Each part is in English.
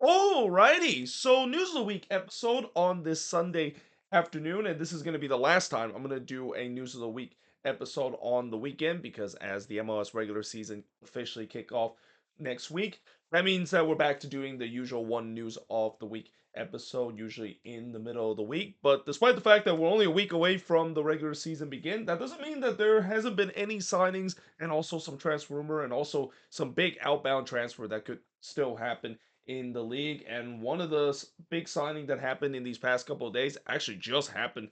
Alrighty, so news of the week episode on this Sunday afternoon, and this is going to be the last time I'm going to do a news of the week episode on the weekend because as the MLS regular season officially kick off next week, that means that we're back to doing the usual one news of the week episode, usually in the middle of the week. But despite the fact that we're only a week away from the regular season begin, that doesn't mean that there hasn't been any signings and also some transfer rumor and also some big outbound transfer that could still happen in the league. And one of the big signing that happened in these past couple of days actually just happened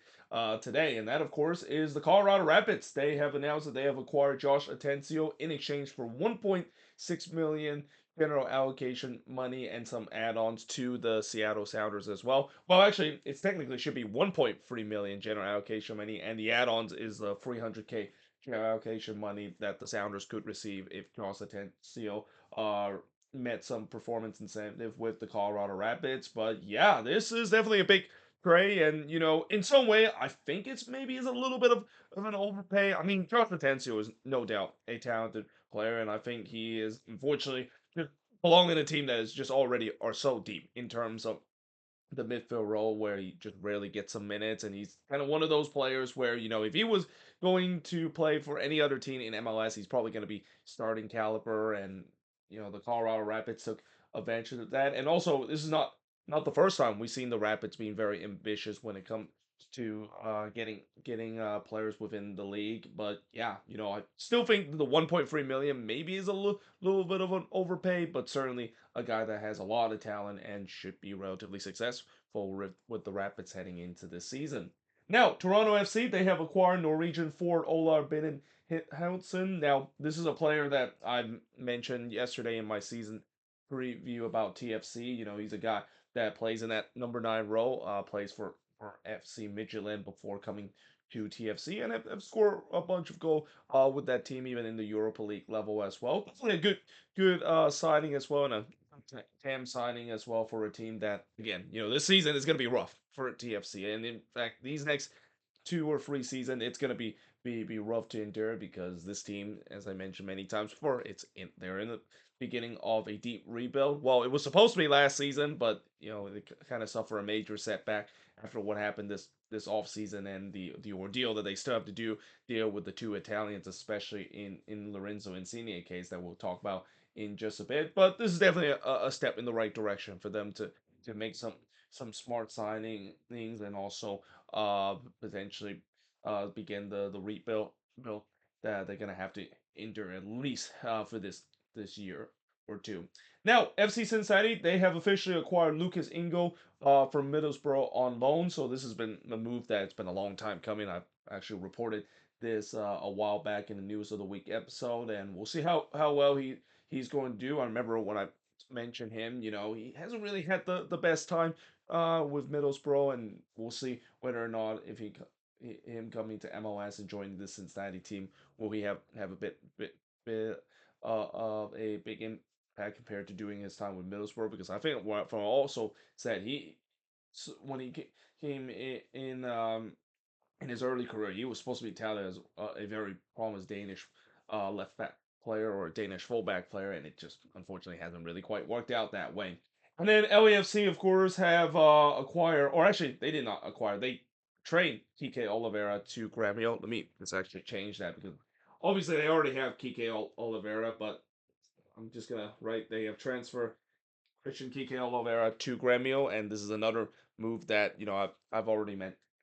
today, and that of course is the Colorado Rapids. They have announced that they have acquired Josh Atencio in exchange for 1.6 million general allocation money and some add-ons to the Seattle Sounders as well. Well, actually, it's technically should be 1.3 million general allocation money, and the add-ons is the 300K general allocation money that the Sounders could receive if Josh Atencio uh, met some performance incentive with the Colorado Rapids. But yeah, this is definitely a big trade, and in some way, I think it's maybe is a little bit of an overpay. I mean, Josh Atencio is no doubt a talented player, and I think he is unfortunately just belonging in a team that is just already are so deep in terms of the midfield role where he just rarely gets some minutes, and he's kind of one of those players where if he was going to play for any other team in MLS, he's probably going to be starting caliber, and the Colorado Rapids took advantage of that. And also, this is not the first time we've seen the Rapids being very ambitious when it comes to getting players within the league. But yeah, I still think the 1.3 million maybe is a little bit of an overpay, but certainly a guy that has a lot of talent and should be relatively successful with the Rapids heading into this season. Now, Toronto FC, they have acquired Norwegian forward Olar Binnen-Hansen. Now, this is a player that I mentioned yesterday in my season preview about TFC. He's a guy that plays in that number 9 role, plays for FC Midtjylland before coming to TFC, and have scored a bunch of goals with that team, even in the Europa League level as well. Definitely a good signing as well, and a TAM signing as well for a team that, again, this season is going to be rough for TFC, and in fact, these next 2 or 3 seasons, it's going to be rough to endure because this team, as I mentioned many times before, they're in the beginning of a deep rebuild. Well, it was supposed to be last season, but they kind of suffer a major setback after what happened this off season and the ordeal that they still have to deal with the two Italians, especially in Lorenzo Insigne case that we'll talk about in just a bit. But this is definitely a step in the right direction for them to make some smart signings and also potentially begin the rebuild build that they're gonna have to endure at least for this year or two. Now, FC Cincinnati, they have officially acquired Lucas Ingo from Middlesbrough on loan. So this has been a move that's been a long time coming. I've actually reported this a while back in the News of the Week episode, and we'll see how well he's going to do. I remember when I mentioned him, he hasn't really had the best time with Middlesbrough, and we'll see whether or not if him coming to MLS and joining the Cincinnati team will he have a bit of a big impact compared to doing his time with Middlesbrough, because I think from also said when he came in his early career, he was supposed to be touted as a very promised Danish left back player or a Danish fullback player, and it just unfortunately hasn't really quite worked out that way. And then LAFC, of course, have acquired, or actually, they did not acquire, they trade Kike Oliveira to Gremio. Let's actually change that because obviously they already have Kike Oliveira, but I'm just gonna write they have transferred Christian Kike Oliveira to Gremio, and this is another move that I've already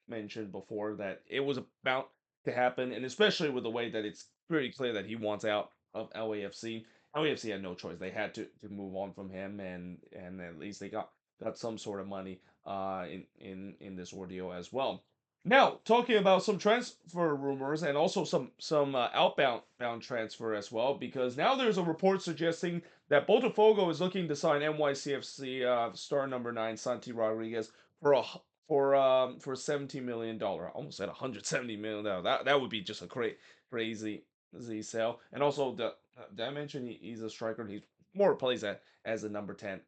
mentioned before that it was about to happen, and especially with the way that it's pretty clear that he wants out of LAFC. LAFC had no choice; they had to move on from him, and at least they got some sort of money in this ordeal as well. Now, talking about some transfer rumors and also some outbound bound transfer as well, because now there's a report suggesting that Botafogo is looking to sign NYCFC star number 9 Santi Rodriguez for a for $70 million, almost at $170 million. That would be just a crazy sale. And also, did I mention he's a striker? He more plays as a number 10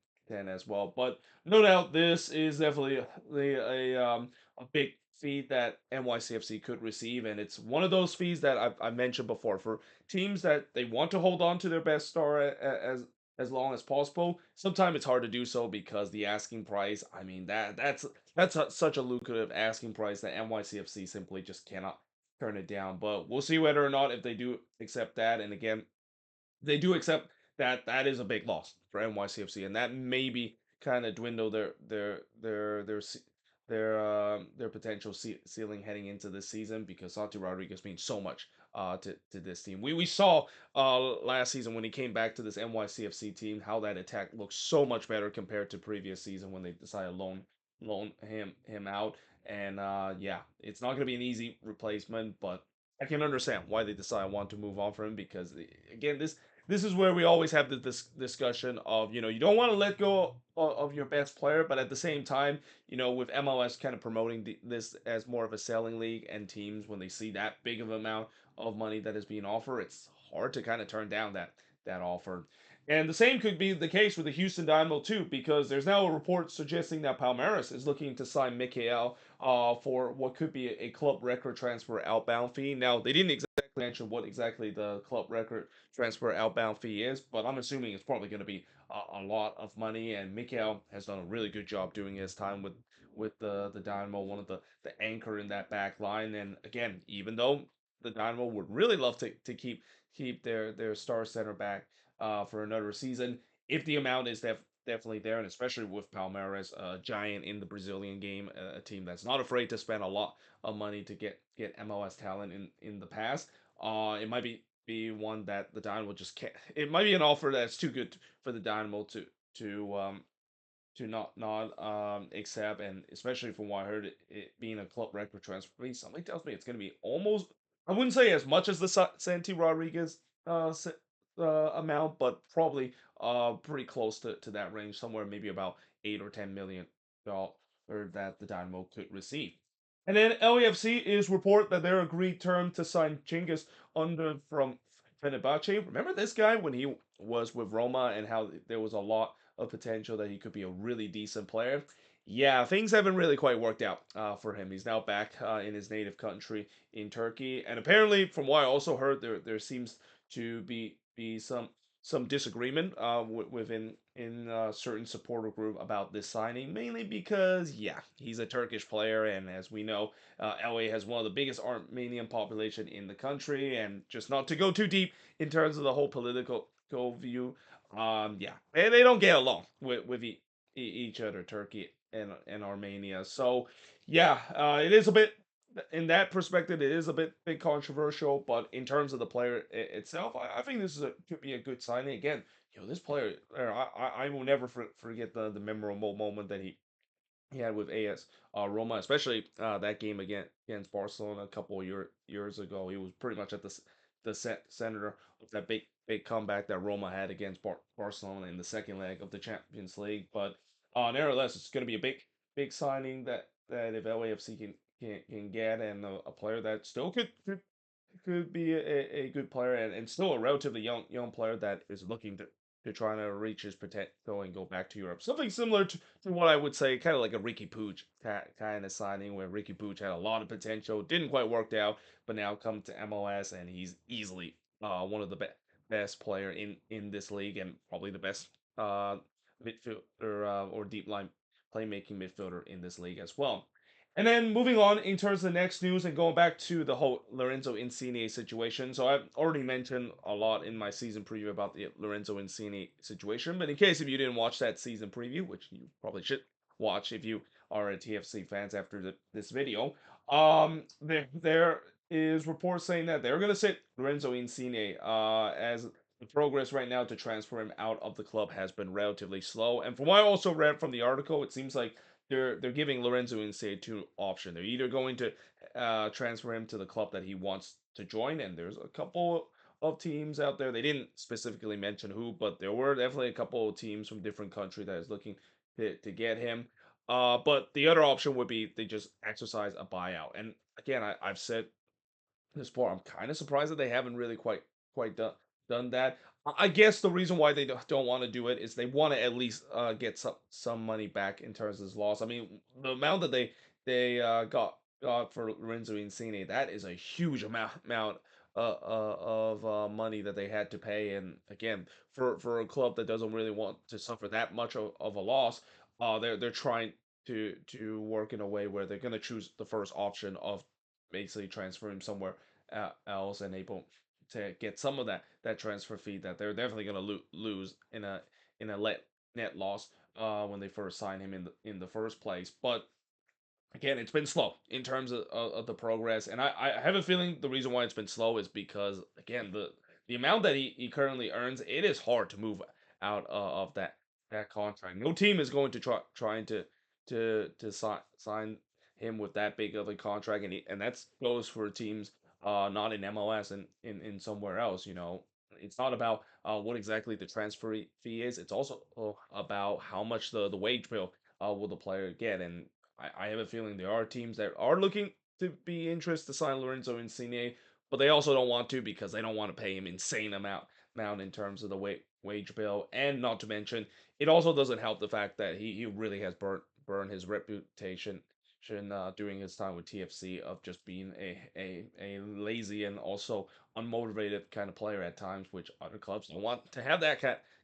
as well. But no doubt, this is definitely a big fee that NYCFC could receive, and it's one of those fees that I mentioned before for teams that they want to hold on to their best star as long as possible. Sometimes it's hard to do so because the asking price. I mean that's such a lucrative asking price that NYCFC simply just cannot turn it down. But we'll see whether or not if they do accept that. And again, they do accept that that is a big loss for NYCFC, and that maybe kind of dwindle their potential ceiling heading into this season because Santi Rodriguez means so much to this team. We saw last season when he came back to this NYCFC team how that attack looks so much better compared to previous season when they decided to loan him out. And yeah, it's not going to be an easy replacement, but I can understand why they decide I want to move on from him because again, this is where we always have this discussion of you don't want to let go of your best player, but at the same time, with MLS kind of promoting this as more of a selling league, and teams when they see that big of amount of money that is being offered, it's hard to kind of turn down that offer. And the same could be the case with the Houston Dynamo too, because there's now a report suggesting that Palmeiras is looking to sign Mikael for what could be a club record transfer outbound fee. Now they didn't exactly mention what exactly the club record transfer outbound fee is, but I'm assuming it's probably going to be a lot of money. And Mikael has done a really good job doing his time with the Dynamo, one of the anchor in that back line. And again, even though the Dynamo would really love to keep their star center back for another season, if the amount is definitely there, and especially with Palmeiras, a giant in the Brazilian game, a team that's not afraid to spend a lot of money to get MLS talent in the past. It might be one that the Dynamo just can't. It might be an offer that's too good for the Dynamo to not accept, and especially from what I heard, it being a club record transfer fee, something tells me it's going to be almost. I wouldn't say as much as the Santi Rodriguez amount, but probably pretty close to that range, somewhere maybe about 8 or 10 million that the Dynamo could receive. And then LAFC is report that their agreed term to sign Chinggis under from Fenerbahce. Remember this guy when he was with Roma and how there was a lot of potential that he could be a really decent player? Yeah, things haven't really quite worked out for him. He's now back in his native country in Turkey, and apparently, from what I also heard, there seems to be some disagreement within in a certain supporter group about this signing, mainly because yeah, he's a Turkish player, and as we know, LA has one of the biggest Armenian population in the country, and just not to go too deep in terms of the whole political view, yeah, they don't get along with each other, Turkey and Armenia. So yeah, it is a bit in that perspective, it is a bit controversial, but in terms of the player itself, I think this could be a good signing. Again, this player, I will never forget the memorable moment that he had with AS Roma, especially that game against Barcelona a couple of years ago. He was pretty much at the center of that big comeback that Roma had against Barcelona in the second leg of the Champions League. But nevertheless, it's going to be a big signing that if LAFC can get, and a player that still could be a good player, and still a relatively young player that is looking to try to reach his potential and go back to Europe. Something similar to what I would say, kind of like a Ricky Pooch kind of signing, where Ricky Pooch had a lot of potential, didn't quite work out, but now come to MLS and he's easily one of the best player in this league, and probably the best midfielder or deep line playmaking midfielder in this league as well. And then moving on in terms of the next news and going back to the whole Lorenzo Insigne situation. So I've already mentioned a lot in my season preview about the Lorenzo Insigne situation. But in case if you didn't watch that season preview, which you probably should watch if you are a TFC fans after this video, there is reports saying that they're going to sit Lorenzo Insigne as the progress right now to transfer him out of the club has been relatively slow. And from what I also read from the article, it seems like they're giving Lorenzo Insigne two options. They're either going to transfer him to the club that he wants to join, and there's a couple of teams out there. They didn't specifically mention who, but there were definitely a couple of teams from different countries that is looking to get him. But the other option would be they just exercise a buyout. And again, I've said this part. I'm kind of surprised that they haven't really quite done that. I guess the reason why they don't want to do it is they want to at least get some money back in terms of his loss. I mean, the amount that they got for Lorenzo Insigne, that is a huge amount money that they had to pay. And again, for a club that doesn't really want to suffer that much of a loss, they're trying to work in a way where they're going to choose the first option of basically transfer him somewhere else and able to get some of that transfer fee that they're definitely going to lose in a net loss when they first sign him in the first place. But again, it's been slow in terms of the progress, and I have a feeling the reason why it's been slow is because again the amount that he currently earns, it is hard to move out of that contract. No team is going to trying to sign him with that big of a contract, and that goes for teams not in MLS and in somewhere else. It's not about what exactly the transfer fee is. It's also about how much the wage bill will the player get. And I have a feeling there are teams that are looking to be interested to sign Lorenzo Insigne, but they also don't want to because they don't want to pay him insane amount in terms of the wage bill. And not to mention, it also doesn't help the fact that he really has burned his reputation during his time with TFC of just being a lazy and also unmotivated kind of player at times, which other clubs don't want to have that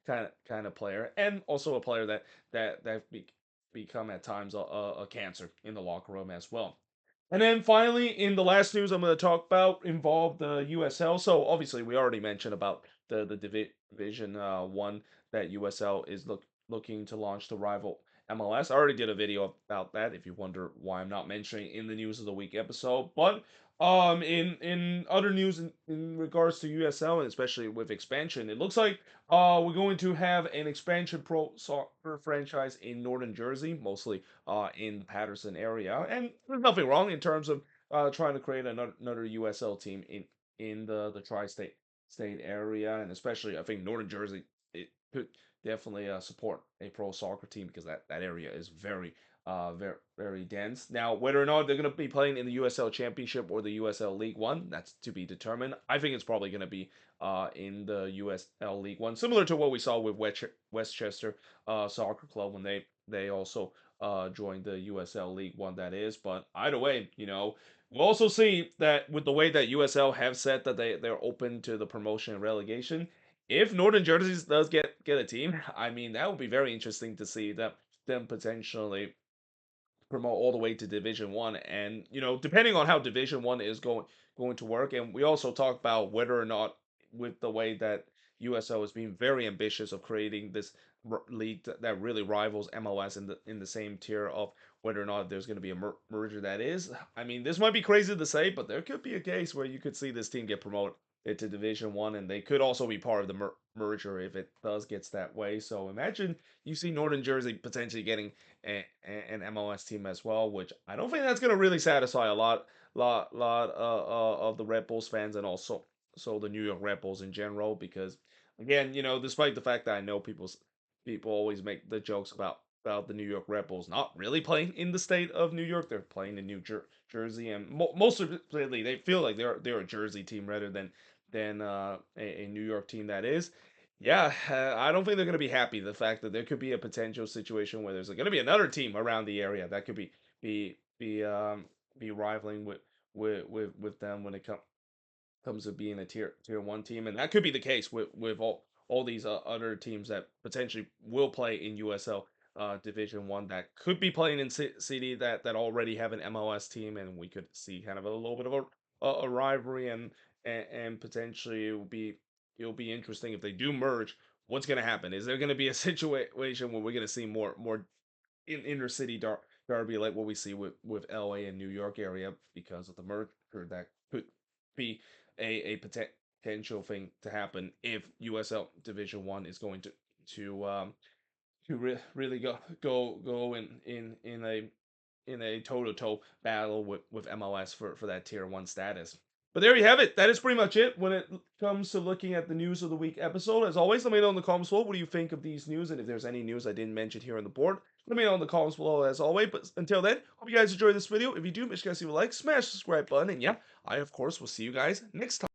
kind of player, and also a player that become at times a cancer in the locker room as well. And then finally, in the last news I'm going to talk about involved the USL. So obviously, we already mentioned about the Division One that USL is looking to launch to rival MLS. I already did a video about that. If you wonder why I'm not mentioning in the news of the week episode, but in other news in regards to USL and especially with expansion, it looks like we're going to have an expansion pro soccer franchise in Northern Jersey, mostly in the Patterson area. And there's nothing wrong in terms of trying to create another USL team in the tri-state area, and especially I think Northern Jersey it could definitely support a pro soccer team because that area is very dense. Now, whether or not they're going to be playing in the USL Championship or the USL League One, that's to be determined. I think it's probably going to be in the USL League One, similar to what we saw with Westchester Soccer Club when they also joined the USL League One. That is, but either way, we'll also see that with the way that USL have said that they're open to the promotion and relegation. If Northern Jersey does get a team, I mean that would be very interesting to see them potentially promote all the way to Division One. And depending on how Division One is going to work, and we also talk about whether or not with the way that USL is being very ambitious of creating this league that really rivals MLS in the same tier of whether or not there's going to be a merger that is. I mean, this might be crazy to say, but there could be a case where you could see this team get promoted into Division One, and they could also be part of the merger if it does gets that way. So imagine you see Northern Jersey potentially getting an MLS team as well, which I don't think that's going to really satisfy a lot of the Red Bulls fans and also the New York Red Bulls in general. Because again, despite the fact that I know people always make the jokes about the New York Red Bulls not really playing in the state of New York, they're playing in Jersey, and most of it, they feel like they're a Jersey team rather than a New York team that is. Yeah, I don't think they're going to be happy the fact that there could be a potential situation where there's going to be another team around the area that could be be be rivaling with them when it comes to being a tier one team, and that could be the case with all these other teams that potentially will play in USL Division One that could be playing in city that already have an MLS team, and we could see kind of a little bit of a rivalry and potentially it'll be interesting if they do merge. What's going to happen? Is there going to be a situation where we're going to see more in inner city derby like what we see with LA and New York area because of the merger that could be a potential thing to happen if USL Division One is going to really go in a toe to toe battle with MLS for that tier one status. But there you have it. That is pretty much it when it comes to looking at the news of the week episode. As always, let me know in the comments below what do you think of these news, and if there's any news I didn't mention here on the board, let me know in the comments below as always. But until then, hope you guys enjoyed this video. If you do, make sure you guys leave a like, smash the subscribe button, and yeah, I of course will see you guys next time.